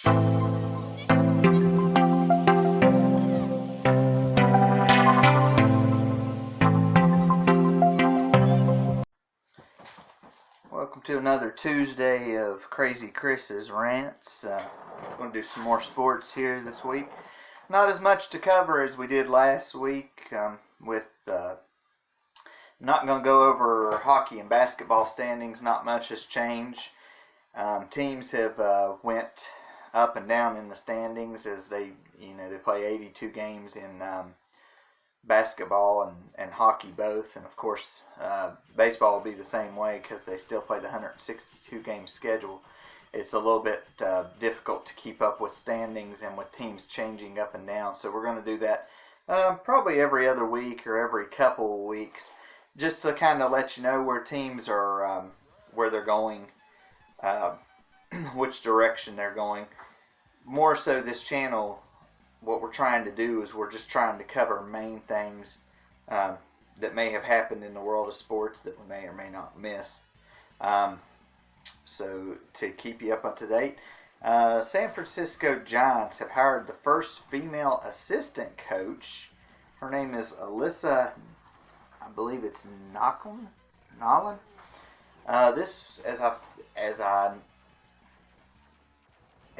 Welcome to another Tuesday of Crazy Chris's Rants. I'm going to do some more sports here this week. Not as much to cover as we did last week. Not going to go over hockey and basketball standings. Not much has changed. Teams have went up and down in the standings as they play 82 games in basketball and hockey both, and of course baseball will be the same way because they still play the 162 game schedule. It's a little bit difficult to keep up with standings and with teams changing up and down, so we're going to do that probably every other week or every couple of weeks, just to kind of let you know where teams are, where they're going, which direction they're going. More so, this channel, what we're trying to do is we're just trying to cover main things that may have happened in the world of sports that we may or may not miss. So to keep you up to date, San Francisco Giants have hired the first female assistant coach. Her name is Alyssa, I believe it's Nolan. This,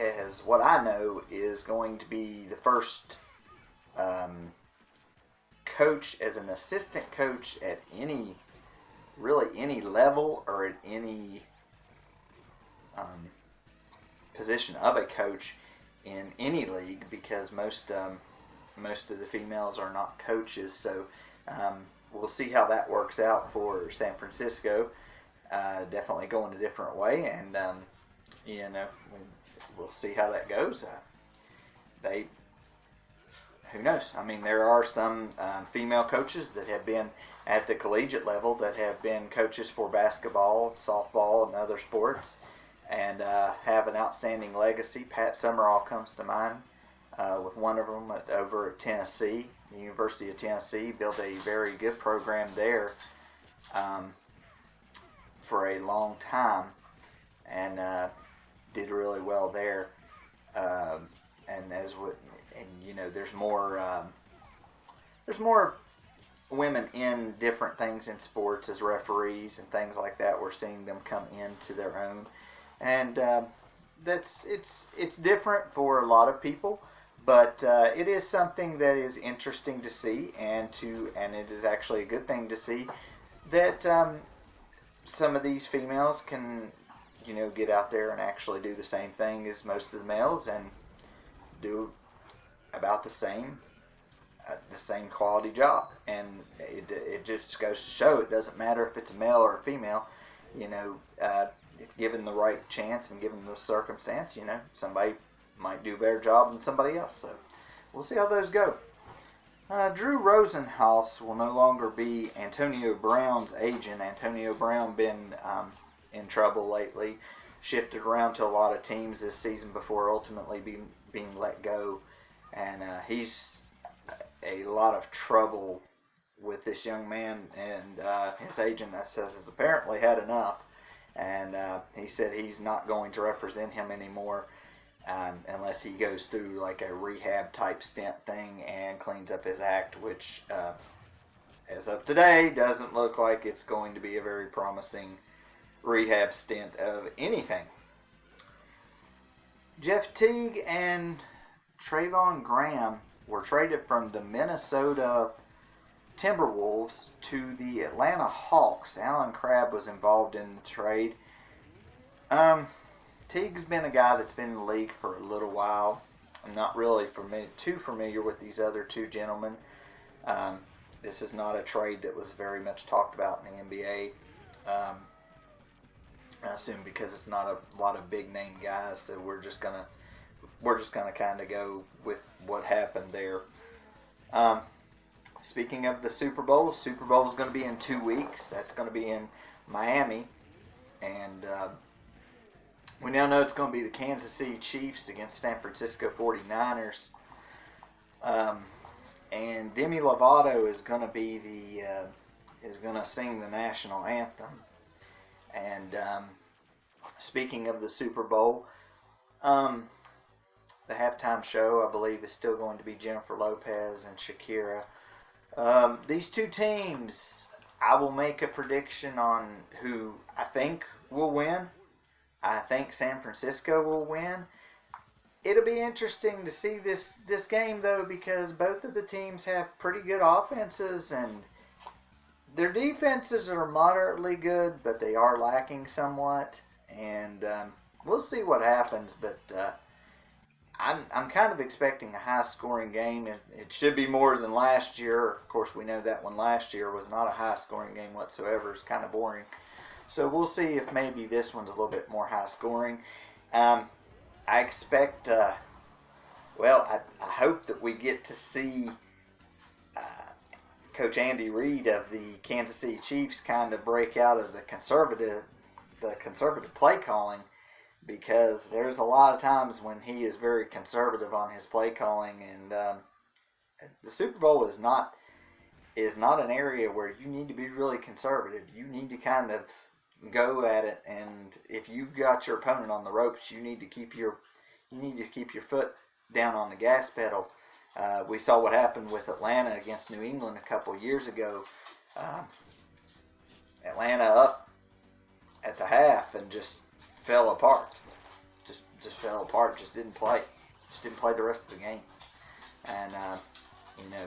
as what I know, is going to be the first coach as an assistant coach at any level or at any position of a coach in any league, because most of the females are not coaches. So we'll see how that works out for San Francisco. Definitely going a different way, and we'll see how that goes. Who knows? I mean, there are some female coaches that have been at the collegiate level that have been coaches for basketball, softball, and other sports, and have an outstanding legacy. Pat Summerall comes to mind with one of them over at Tennessee, the University of Tennessee. Built a very good program there for a long time, and did really well there. There's more women in different things in sports as referees and things like that. We're seeing them come into their own, and it's different for a lot of people, but it is something that is interesting to see, and it is actually a good thing to see that some of these females can get out there and actually do the same thing as most of the males and do about the same quality job. And it just goes to show it doesn't matter if it's a male or a female. If given the right chance and given the circumstance, somebody might do a better job than somebody else. So we'll see how those go. Drew Rosenhaus will no longer be Antonio Brown's agent. Antonio Brown been in trouble lately, shifted around to a lot of teams this season before ultimately being let go, and he's a lot of trouble with this young man, and his agent, has apparently had enough, and he said he's not going to represent him anymore unless he goes through like a rehab type stint thing and cleans up his act, which as of today doesn't look like it's going to be a very promising rehab stint of anything. Jeff Teague and Trayvon Graham were traded from the Minnesota Timberwolves to the Atlanta Hawks. Alan Crabb was involved in the trade. Teague's been a guy that's been in the league for a little while. I'm not really too familiar with these other two gentlemen. This is not a trade that was very much talked about in the NBA. I assume because it's not a lot of big name guys, so we're just gonna kind of go with what happened there. Speaking of the Super Bowl is going to be in 2 weeks. That's going to be in Miami, and we now know it's going to be the Kansas City Chiefs against San Francisco 49ers. And Demi Lovato is going to sing the national anthem. And speaking of the Super Bowl, the halftime show, I believe, is still going to be Jennifer Lopez and Shakira. These two teams, I will make a prediction on who I think will win. I think San Francisco will win. It'll be interesting to see this game, though, because both of the teams have pretty good offenses, and their defenses are moderately good, but they are lacking somewhat. And we'll see what happens, but I'm kind of expecting a high-scoring game. It should be more than last year. Of course, we know that one last year was not a high-scoring game whatsoever. It's kind of boring. So we'll see if maybe this one's a little bit more high-scoring. I expect, I hope that we get to see Coach Andy Reid of the Kansas City Chiefs kind of break out of the conservative play calling, because there's a lot of times when he is very conservative on his play calling, and the Super Bowl is not an area where you need to be really conservative. You need to kind of go at it, and if you've got your opponent on the ropes, you need to keep your foot down on the gas pedal. We saw what happened with Atlanta against New England a couple years ago. Atlanta up at the half and just fell apart. Just fell apart. Just didn't play the rest of the game. And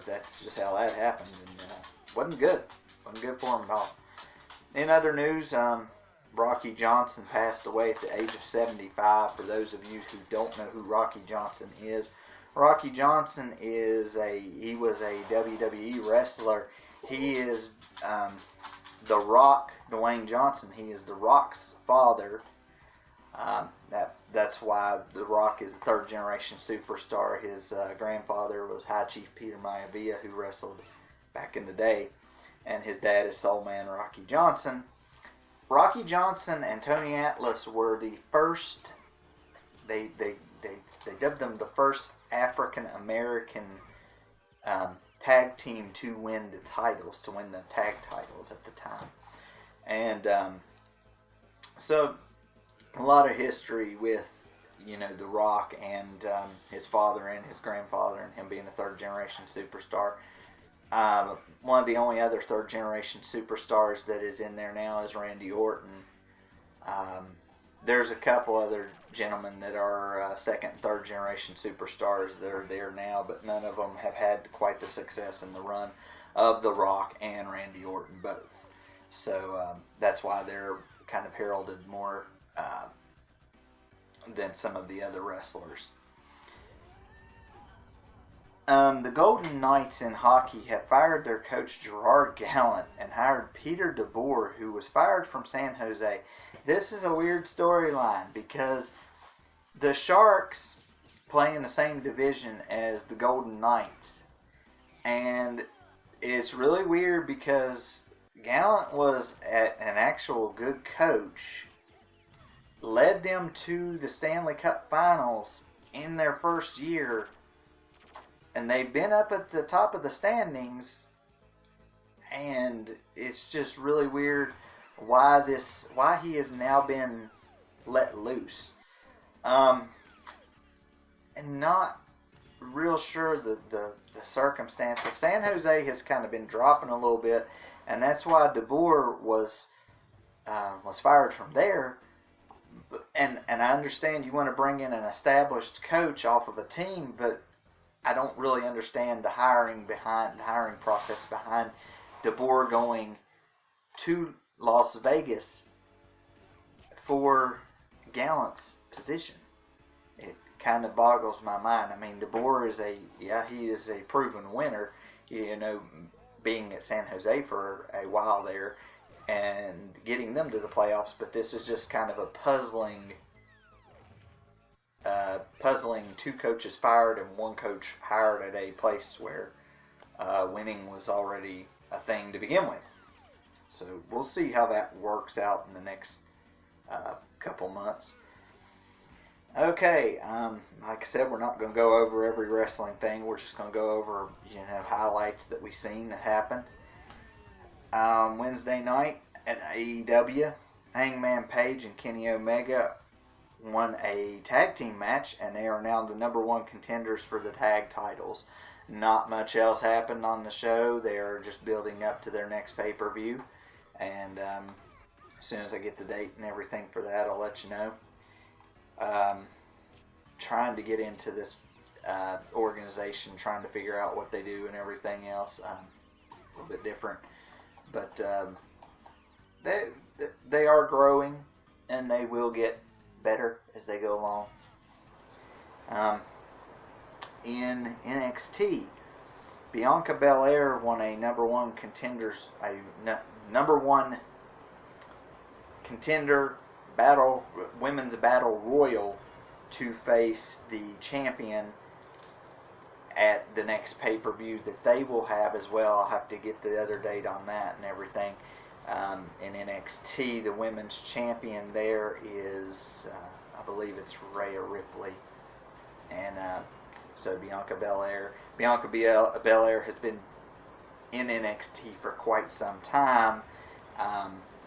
that's just how that happened. And wasn't good. Wasn't good for them at all. In other news, Rocky Johnson passed away at the age of 75. For those of you who don't know who Rocky Johnson is, Rocky Johnson was a WWE wrestler. He is The Rock, Dwayne Johnson. He is The Rock's father. That's why The Rock is a third-generation superstar. His grandfather was High Chief Peter Maivia, who wrestled back in the day, and his dad is Soul Man Rocky Johnson. Rocky Johnson and Tony Atlas were the first. They dubbed them the first African American tag team to win the tag titles at the time, and so a lot of history with The Rock and his father and his grandfather, and him being a third generation superstar. One of the only other third generation superstars that is in there now is Randy Orton. There's a couple other gentlemen that are second and third generation superstars that are there now, but none of them have had quite the success in the run of The Rock and Randy Orton both. So that's why they're kind of heralded more than some of the other wrestlers. The Golden Knights in hockey have fired their coach Gerard Gallant and hired Peter DeBoer, who was fired from San Jose. This is a weird storyline because the Sharks play in the same division as the Golden Knights. And it's really weird because Gallant was an actual good coach, led them to the Stanley Cup Finals in their first year, and they've been up at the top of the standings, and it's just really weird why he has now been let loose. And not real sure the circumstances. San Jose has kind of been dropping a little bit, and that's why DeBoer was fired from there. And I understand you want to bring in an established coach off of a team, but I don't really understand the hiring process behind DeBoer going to Las Vegas for Gallant's position. It kind of boggles my mind. I mean, DeBoer he is a proven winner, being at San Jose for a while there and getting them to the playoffs, but this is just kind of a puzzling two coaches fired and one coach hired at a place where winning was already a thing to begin with. So we'll see how that works out in the next couple months. Okay, like I said, we're not going to go over every wrestling thing. We're just going to go over highlights that we've seen that happened. Wednesday night at AEW, Hangman Page and Kenny Omega won a tag team match, and they are now the number one contenders for the tag titles. Not much else happened on the show. They are just building up to their next pay-per-view, and as soon as I get the date and everything for that, I'll let you know. Trying to get into this organization, trying to figure out what they do and everything else. A little bit different, but they are growing, and they will get better as they go along. In NXT, Bianca Belair won a number one contender women's battle royal to face the champion at the next pay-per-view that they will have as well. I'll have to get the other date on that and everything. In NXT, the women's champion there is, I believe it's Rhea Ripley. And so Bianca Belair has been in NXT for quite some time.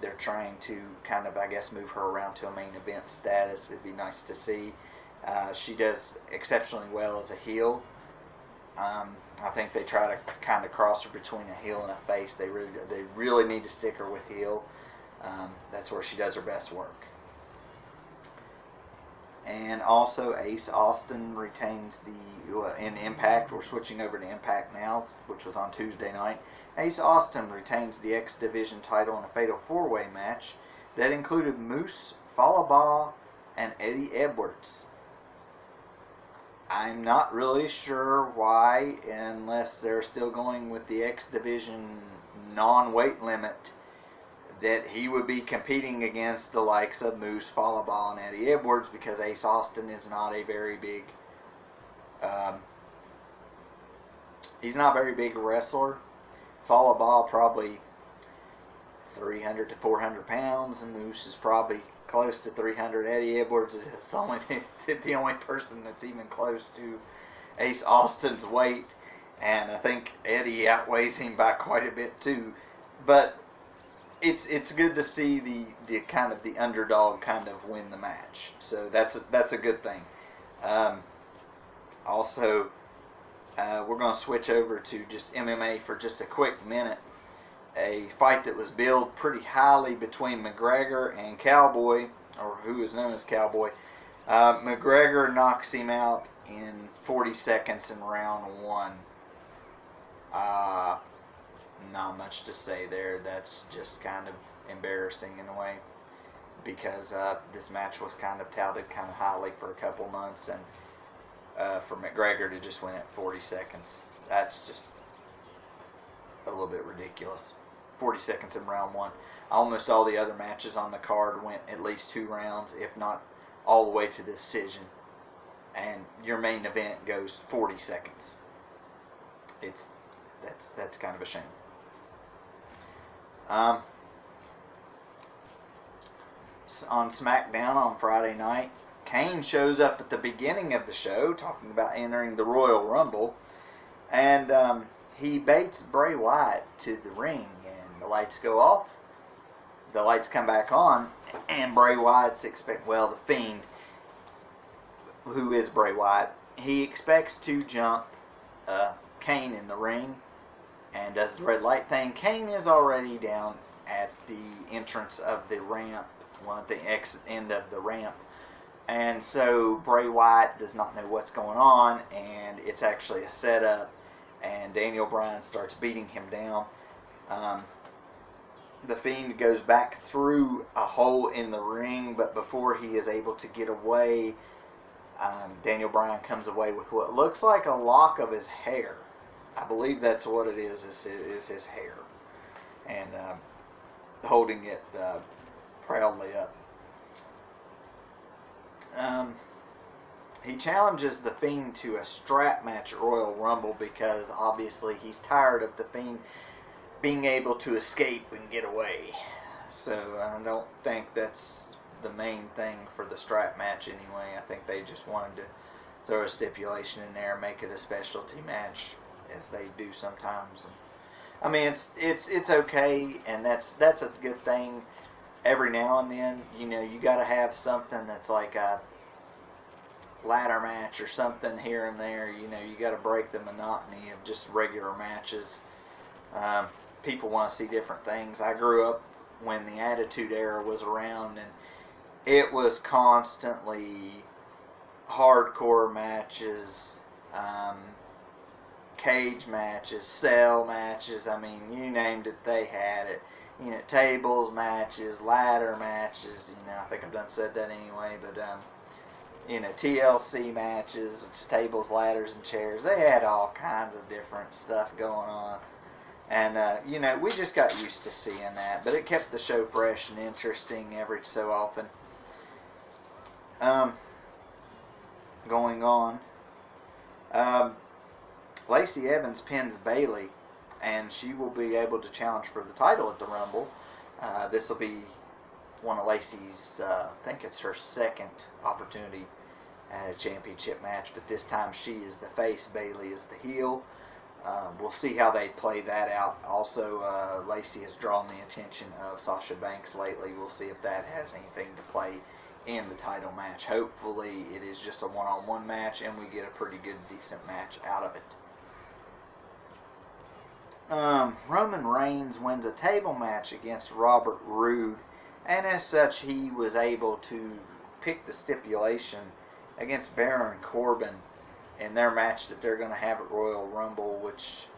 They're trying to kind of, I guess, move her around to a main event status. It'd be nice to see. She does exceptionally well as a heel. I think they try to kind of cross her between a heel and a face. They really need to stick her with heel. That's where she does her best work. And also Ace Austin retains in Impact. We're switching over to Impact now, which was on Tuesday night. Ace Austin retains the X Division title in a fatal 4-way match that included Moose, Fallah Bahh, and Eddie Edwards. I'm not really sure why, unless they're still going with the X Division non-weight limit, that he would be competing against the likes of Moose, Fallah Bahh, and Eddie Edwards, because Ace Austin is not a very big he's not a very big wrestler. Fallah Bahh probably 300 to 400 pounds, and Moose is probably close to 300. Eddie Edwards is only the only person that's even close to Ace Austin's weight, and I think Eddie outweighs him by quite a bit too. But it's good to see the kind of the underdog kind of win the match, so that's a good thing. Also, we're going to switch over to just MMA for just a quick minute. A fight that was billed pretty highly between McGregor and Cowboy, or who is known as Cowboy. McGregor knocks him out in 40 seconds in round 1. Not much to say there. That's just kind of embarrassing in a way, because this match was kind of touted kind of highly for a couple months, and for McGregor to just win it 40 seconds, that's just a little bit ridiculous. 40 seconds in round 1. Almost all the other matches on the card went at least 2 rounds, if not all the way to decision. And your main event goes 40 seconds. That's kind of a shame. On SmackDown on Friday night, Kane shows up at the beginning of the show talking about entering the Royal Rumble, and he baits Bray Wyatt to the ring, and the lights go off. The lights come back on, and Bray Wyatt's the Fiend, who is Bray Wyatt, he expects to jump Kane in the ring, and does the red light thing. Kane is already down at the entrance of the ramp, at the exit end of the ramp, and so Bray Wyatt does not know what's going on, and it's actually a setup, and Daniel Bryan starts beating him down. The Fiend goes back through a hole in the ring, but before he is able to get away, Daniel Bryan comes away with what looks like a lock of his hair. I believe that's what it is his hair. And holding it proudly up. He challenges The Fiend to a strap match at Royal Rumble because obviously he's tired of The Fiend being able to escape and get away. So I don't think that's the main thing for the strap match anyway. I think they just wanted to throw a stipulation in there, make it a specialty match, as they do sometimes. And, I mean, it's okay, and that's a good thing. every now and then, you got to have something that's like a ladder match or something here and there. You got to break the monotony of just regular matches. Um, People want to see different things. I grew up when the Attitude Era was around, and it was constantly hardcore matches, cage matches, cell matches. I mean, you named it, they had it. Tables matches, ladder matches. I think I've done said that anyway, but TLC matches, which is tables, ladders, and chairs. They had all kinds of different stuff going on. And, we just got used to seeing that. But it kept the show fresh and interesting every so often. Going on. Lacey Evans pins Bayley, and she will be able to challenge for the title at the Rumble. This will be one of Lacey's, I think it's her second opportunity at a championship match, but this time she is the face, Bayley is the heel. We'll see how they play that out. Also, Lacey has drawn the attention of Sasha Banks lately. We'll see if that has anything to play in the title match. Hopefully, it is just a one-on-one match, and we get a pretty good, decent match out of it. Roman Reigns wins a table match against Robert Roode, and as such, he was able to pick the stipulation against Baron Corbin in their match that they're going to have at Royal Rumble, which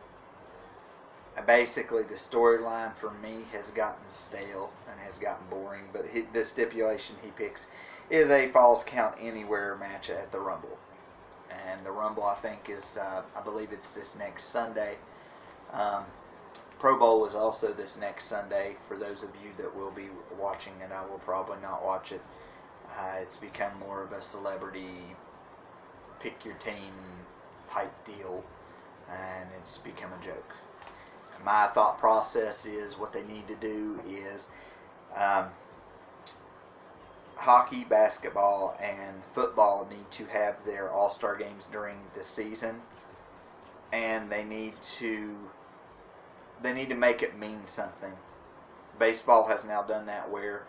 basically the storyline for me has gotten stale and has gotten boring, but the stipulation he picks is a Falls Count Anywhere match at the Rumble. And the Rumble, I think, is, I believe it's this next Sunday. Pro Bowl is also this next Sunday for those of you that will be watching it. I will probably not watch it. It's become more of a celebrity pick your team type deal, and it's become a joke. My thought process is what they need to do is hockey, basketball, and football need to have their all-star games during the season, and they need to make it mean something. Baseball has now done that, where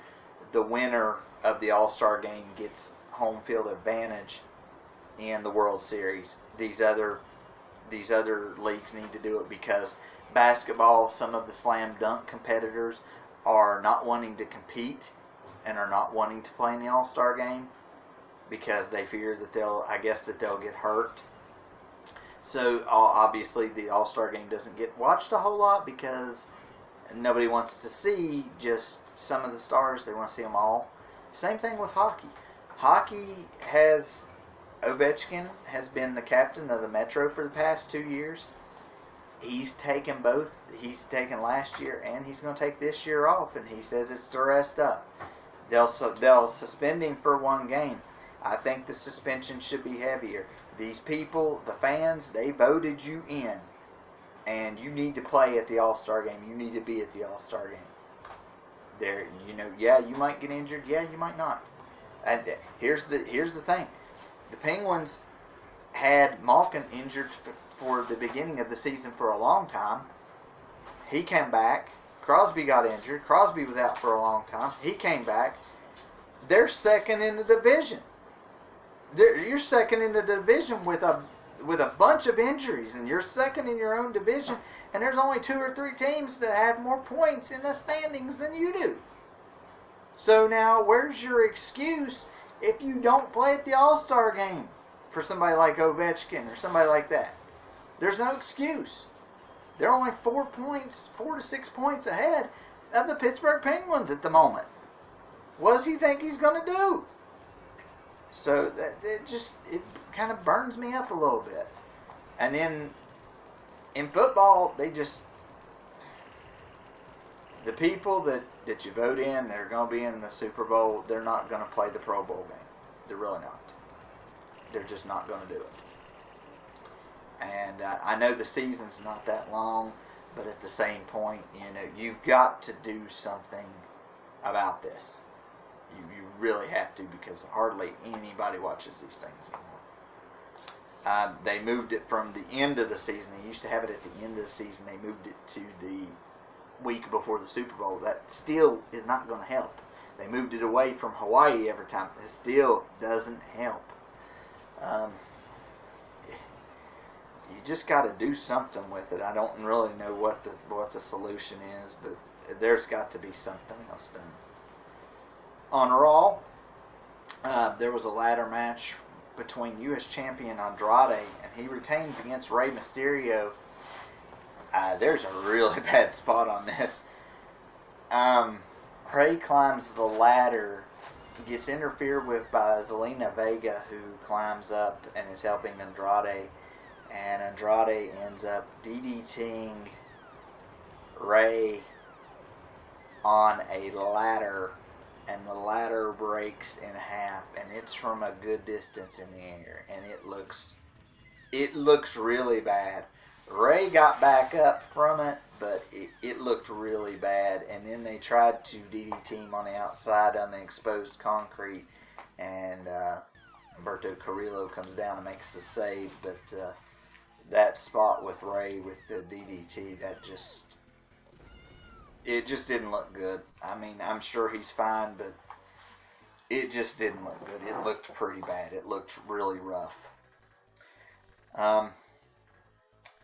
the winner of the all-star game gets home field advantage in the World Series. These other leagues need to do it, because basketball, some of the slam dunk competitors are not wanting to compete and are not wanting to play in the All-Star game because they fear that they'll get hurt. So obviously the All-Star game doesn't get watched a whole lot because nobody wants to see just some of the stars. They want to see them all. Same thing with hockey. Ovechkin has been the captain of the Metro for the past 2 years. He's taken both. He's taken last year, and he's going to take this year off, and he says it's to rest up. They'll suspend him for one game. I think the suspension should be heavier. These people, the fans, they voted you in, and you need to play at the All-Star game. You need to be at the All-Star game. You might get injured. Yeah, you might not. And here's the thing. The Penguins had Malkin injured for the beginning of the season for a long time. He came back. Crosby got injured. Crosby was out for a long time. He came back. They're second in the division. You're second in the division with a bunch of injuries, and you're second in your own division, and there's only 2 or 3 teams that have more points in the standings than you do. So now, where's your excuse if you don't play at the All-Star game for somebody like Ovechkin or somebody like that? There's no excuse. They're only 4 to 6 points ahead of the Pittsburgh Penguins at the moment. What does he think he's going to do? So it kind of burns me up a little bit. And then in football, the people that you vote in, they're going to be in the Super Bowl, they're not going to play the Pro Bowl game. They're really not. They're just not going to do it. And I know the season's not that long, but at the same point, you've got to do something about this. You really have to, because hardly anybody watches these things anymore. They moved it from the end of the season. They used to have it at the end of the season. They moved it to the week before the Super Bowl. That still is not going to help. They moved it away from Hawaii every time. It still doesn't help. Um, you just got to do something with it. I don't really know what the solution is, but there's got to be something else done. On Raw, there was a ladder match between U.S. champion Andrade, and he retains against Rey Mysterio. There's a really bad spot on this. Rey climbs the ladder, gets interfered with by Zelina Vega, who climbs up and is helping Andrade, and Andrade ends up DDTing Rey on a ladder, and the ladder breaks in half, and it's from a good distance in the air, and it looks really bad. Rey got back up from it, but it looked really bad. And then they tried to DDT him on the outside on the exposed concrete, and Humberto Carrillo comes down and makes the save. But that spot with Rey with the DDT, it just didn't look good. I mean, I'm sure he's fine, but it just didn't look good. It looked pretty bad. It looked really rough.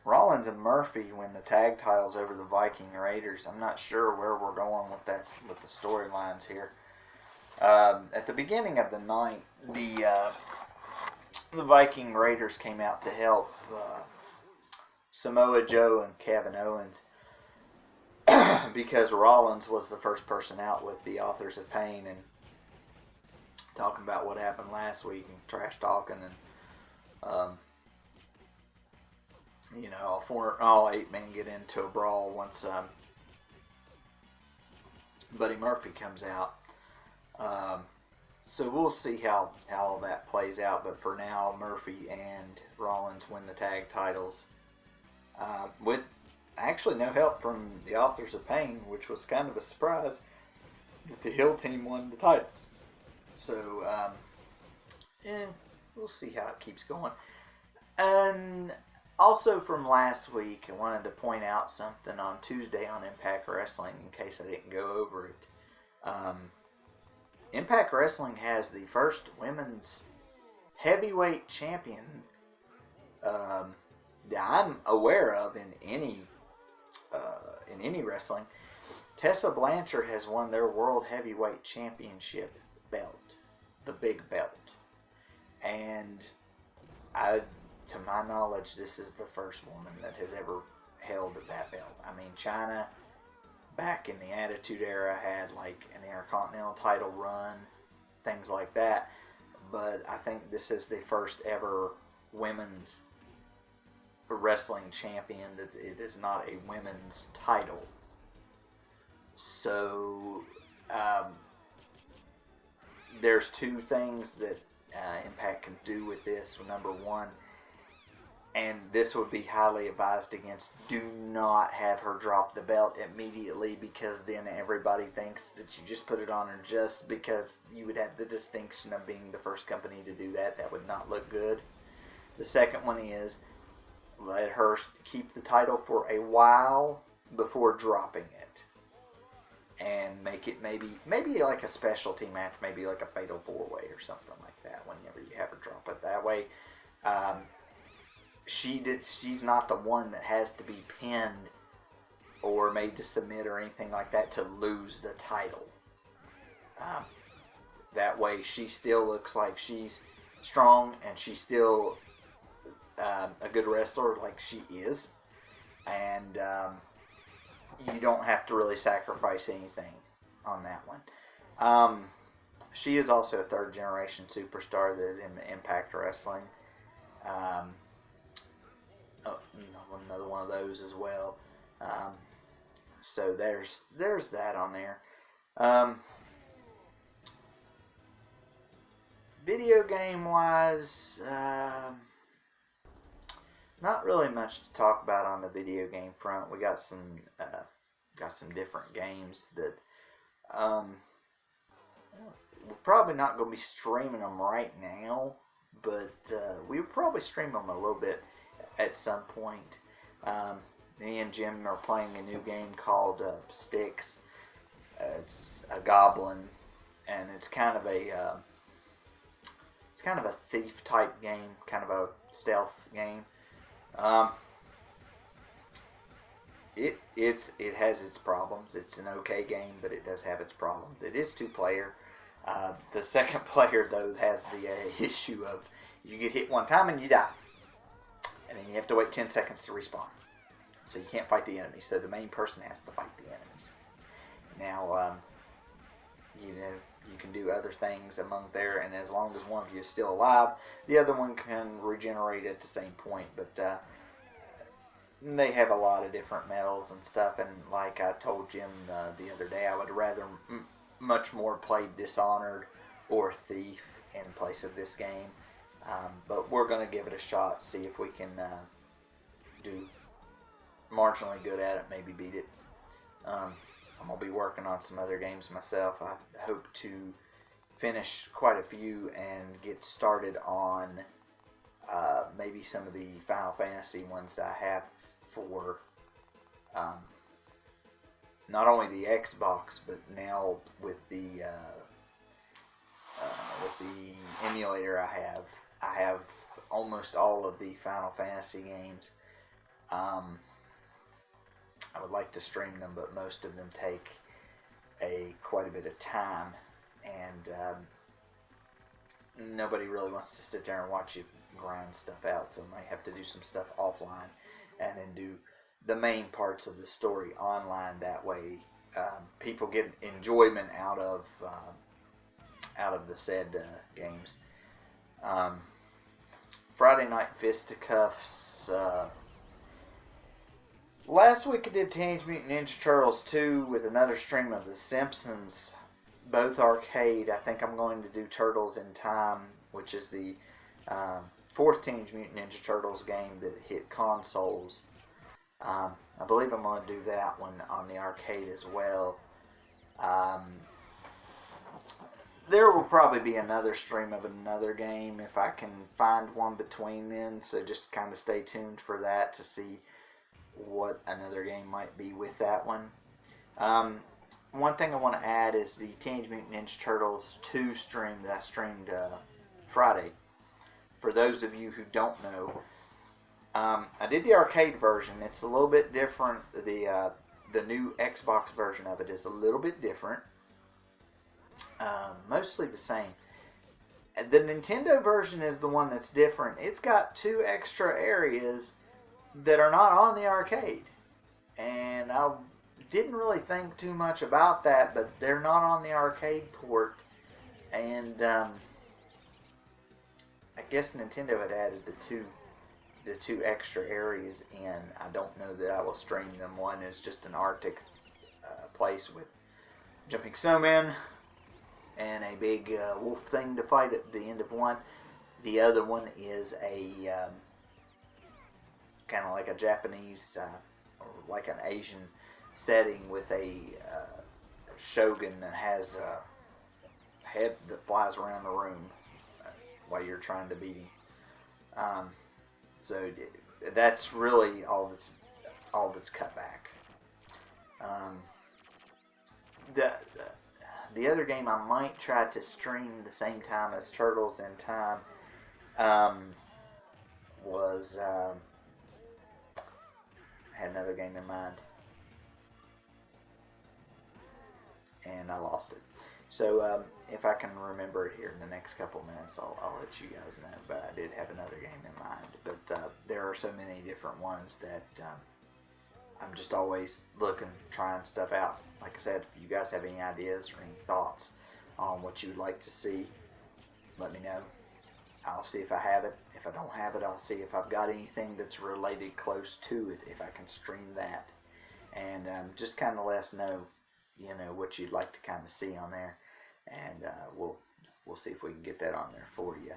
Rollins and Murphy win the tag titles over the Viking Raiders. I'm not sure where we're going with the storylines here. At the beginning of the night, the Viking Raiders came out to help Samoa Joe and Kevin Owens because Rollins was the first person out with the Authors of Pain and talking about what happened last week and trash talking and all 8 men get into a brawl once Buddy Murphy comes out. So we'll see how all that plays out. But for now, Murphy and Rollins win the tag titles with actually no help from the Authors of Pain, which was kind of a surprise that the heel team won the titles. So we'll see how it keeps going. And also from last week, I wanted to point out something on Tuesday on Impact Wrestling in case I didn't go over it. Impact Wrestling has the first women's heavyweight champion that I'm aware of in any wrestling. Tessa Blanchard has won their World Heavyweight Championship belt, the big belt, and to my knowledge, this is the first woman that has ever held that belt. I mean, Chyna, back in the Attitude Era, had like an Intercontinental title run, things like that. But I think this is the first ever women's wrestling champion that it is not a women's title. So, there's two things that Impact can do with this. Number one, and this would be highly advised against, do not have her drop the belt immediately, because then everybody thinks that you just put it on her just because you would have the distinction of being the first company to do that. That would not look good. The second one is let her keep the title for a while before dropping it. And make it maybe like a specialty match, maybe like a fatal 4-way or something like that whenever you have her drop it. That way, she's not the one that has to be pinned or made to submit or anything like that to lose the title. That way she still looks like she's strong and she's still a good wrestler like she is. And you don't have to really sacrifice anything on that one. She is also a third generation superstar that is in Impact Wrestling. Another one of those as well. So there's that on there. Video game wise, not really much to talk about on the video game front. We got some different games that we're probably not going to be streaming them right now, but we'll probably stream them a little bit at some point. Me and Jim are playing a new game called Styx. It's a goblin and it's kind of a thief type game, kind of a stealth game. Um, it has its problems. It's an okay game, but it does have its problems. It is 2 player. The second player though has the issue of you get hit one time and you die, and then you have to wait 10 seconds to respawn. So you can't fight the enemies. So the main person has to fight the enemies. Now, you know, you can do other things among there, and as long as one of you is still alive, the other one can regenerate at the same point. But they have a lot of different medals and stuff, and like I told Jim the other day, I would rather much more play Dishonored or Thief in place of this game. But we're going to give it a shot, see if we can do marginally good at it, maybe beat it. I'm going to be working on some other games myself. I hope to finish quite a few and get started on maybe some of the Final Fantasy ones that I have for not only the Xbox, but now with the emulator I have almost all of the Final Fantasy games. I would like to stream them, but most of them take quite a bit of time, and nobody really wants to sit there and watch you grind stuff out, so I might have to do some stuff offline and then do the main parts of the story online. That way people get enjoyment out of the said games. Friday Night Fisticuffs. Last week I did Teenage Mutant Ninja Turtles 2 with another stream of The Simpsons, both arcade. I think I'm going to do Turtles in Time, which is the 4th Teenage Mutant Ninja Turtles game that hit consoles. I believe I'm going to do that one on the arcade as well. There will probably be another stream of another game if I can find one between then, so just kind of stay tuned for that to see what another game might be with that one. One thing I want to add is the Teenage Mutant Ninja Turtles 2 stream that I streamed Friday. For those of you who don't know, I did the arcade version. It's a little bit different. The new Xbox version of it is a little bit different. Mostly the same. The Nintendo version is the one that's different. It's got 2 extra areas that are not on the arcade, and I didn't really think too much about that, but they're not on the arcade port, and I guess Nintendo had added the two extra areas in. I don't know that I will stream them. One is just an Arctic place with jumping snowmen and a big wolf thing to fight at the end of one. The other one is a kind of like a Japanese or like an Asian setting with a shogun that has a head that flies around the room while you're trying to beat him. So that's really all that's cut back. The other game I might try to stream the same time as Turtles in Time was I had another game in mind and I lost it. So if I can remember it here in the next couple minutes, I'll let you guys know. But I did have another game in mind. But there are so many different ones that I'm just always looking, trying stuff out. Like I said, if you guys have any ideas or any thoughts on what you would like to see, let me know. I'll see if I have it. If I don't have it, I'll see if I've got anything that's related close to it, if I can stream that. And just kind of let us know, what you'd like to kind of see on there. And we'll see if we can get that on there for you.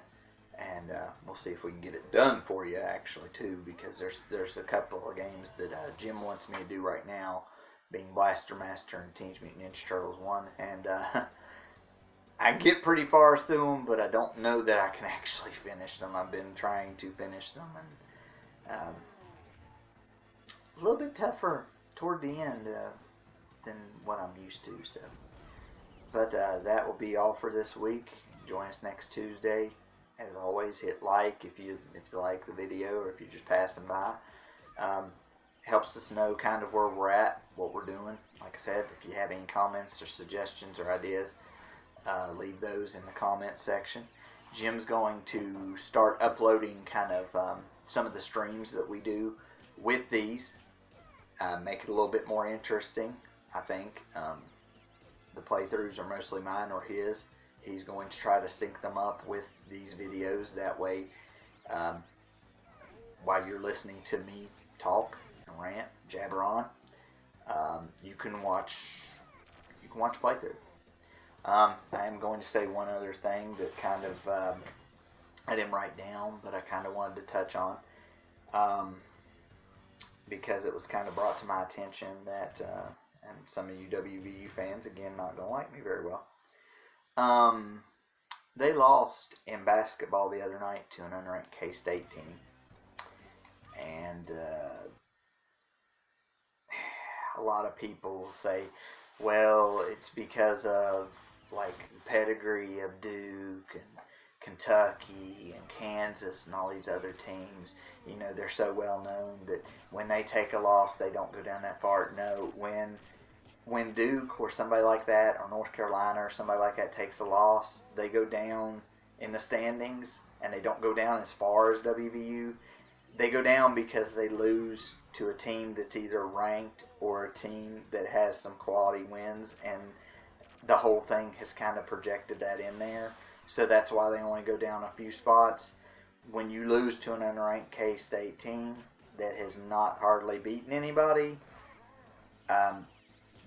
And we'll see if we can get it done for you, actually, too, because there's a couple of games that Jim wants me to do right now, being Blaster Master and Teenage Mutant Ninja Turtles 1. And I get pretty far through them, but I don't know that I can actually finish them. I've been trying to finish them, and a little bit tougher toward the end than what I'm used to. So But that will be all for this week. Join us next Tuesday. As always, hit like if you like the video or if you're just passing by. Helps us know kind of where we're at, what we're doing. Like I said, if you have any comments or suggestions or ideas, leave those in the comment section. Jim's going to start uploading kind of some of the streams that we do with these. Make it a little bit more interesting, I think. The playthroughs are mostly mine or his. He's going to try to sync them up with these videos. That way, while you're listening to me talk and rant, jabber on, you can watch playthrough. I am going to say one other thing that kind of I didn't write down, but I kind of wanted to touch on, because it was kind of brought to my attention that, and some of you WVU fans, again, not going to like me very well, they lost in basketball the other night to an unranked K-State team. And a lot of people say, well, it's because of like the pedigree of Duke and Kentucky and Kansas and all these other teams. You know, they're so well known that when they take a loss, they don't go down that far. No, when Duke or somebody like that, or North Carolina or somebody like that takes a loss, they go down in the standings, and they don't go down as far as WVU. They go down because they lose to a team that's either ranked or a team that has some quality wins, and the whole thing has kind of projected that in there. So that's why they only go down a few spots. When you lose to an unranked K-State team that has not hardly beaten anybody,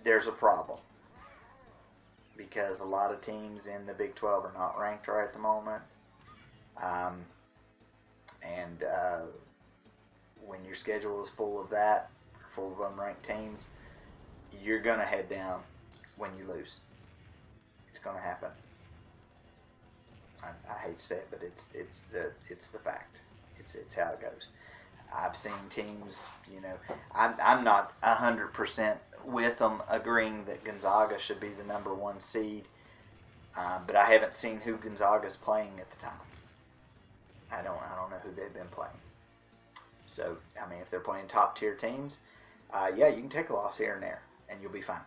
there's a problem. Because a lot of teams in the Big 12 are not ranked right at the moment. When your schedule is full of that, full of unranked teams, you're going to head down when you lose. It's going to happen. I hate to say it, but it's the fact. It's how it goes. I've seen teams, you know, I'm not 100% with them agreeing that Gonzaga should be the number one seed, but I haven't seen who Gonzaga's playing at the time. I don't know who they've been playing. So, I mean, if they're playing top tier teams, yeah, you can take a loss here and there, and you'll be fine.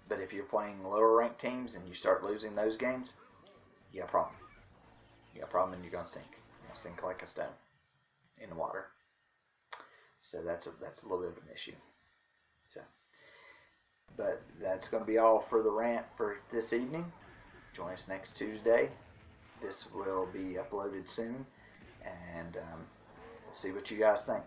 But if you're playing lower ranked teams and you start losing those games, you got a problem. You got a problem, and you're gonna sink. You're gonna sink like a stone in the water. So that's a little bit of an issue. So, but that's going to be all for the rant for this evening. Join us next Tuesday. This will be uploaded soon, and we'll see what you guys think.